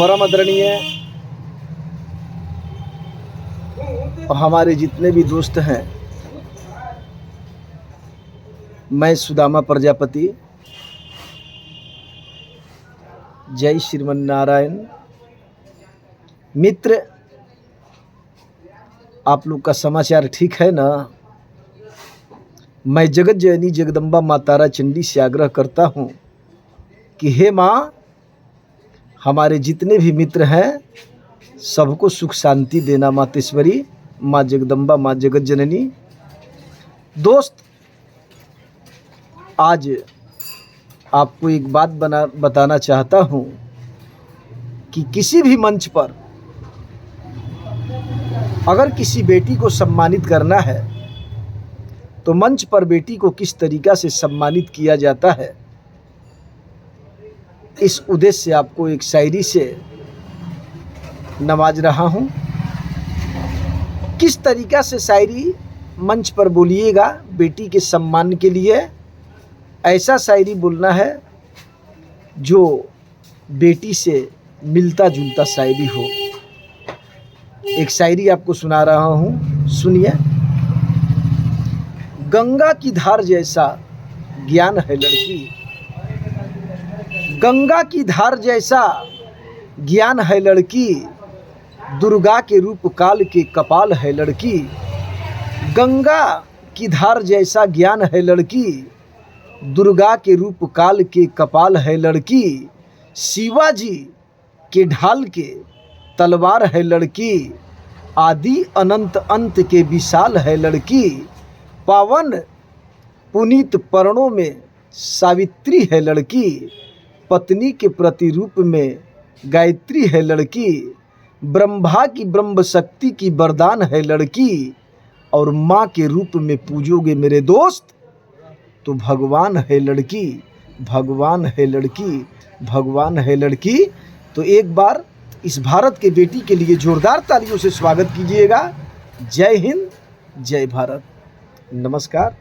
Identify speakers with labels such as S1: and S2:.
S1: परम आदरणीय और हमारे जितने भी दोस्त हैं, मैं सुदामा प्रजापति, जय श्रीमन नारायण। मित्र, आप लोग का समाचार ठीक है ना? मैं जगत जननी जगदम्बा माँ तारा चंडी से आग्रह करता हूँ कि हे माँ, हमारे जितने भी मित्र हैं सबको सुख शांति देना। मातेश्वरी, माँ जगदम्बा, माँ जगत जननी। दोस्त, आज आपको एक बात बताना चाहता हूँ कि किसी भी मंच पर अगर किसी बेटी को सम्मानित करना है तो मंच पर बेटी को किस तरीक़ा से सम्मानित किया जाता है, इस उद्देश्य से आपको एक शायरी से नवाज रहा हूँ। किस तरीक़ा से शायरी मंच पर बोलिएगा बेटी के सम्मान के लिए। ऐसा शायरी बोलना है जो बेटी से मिलता जुलता शायरी हो। एक शायरी आपको सुना रहा हूँ, सुनिए। गंगा की धार जैसा ज्ञान है लड़की, गंगा की धार जैसा ज्ञान है लड़की, दुर्गा के रूप काल के कपाल है लड़की। गंगा की धार जैसा ज्ञान है लड़की, दुर्गा के रूप काल के कपाल है लड़की। शिवाजी के ढाल के तलवार है लड़की, आदि अनंत अंत के विशाल है लड़की। पावन पुनीत पर्णों में सावित्री है लड़की, पत्नी के प्रतिरूप में गायत्री है लड़की। ब्रह्मा की ब्रह्म शक्ति की वरदान है लड़की, और माँ के रूप में पूजोगे मेरे दोस्त तो भगवान है लड़की, भगवान है लड़की, भगवान है लड़की। तो एक बार इस भारत के बेटी के लिए जोरदार तालियों से स्वागत कीजिएगा। जय हिंद, जय भारत, नमस्कार।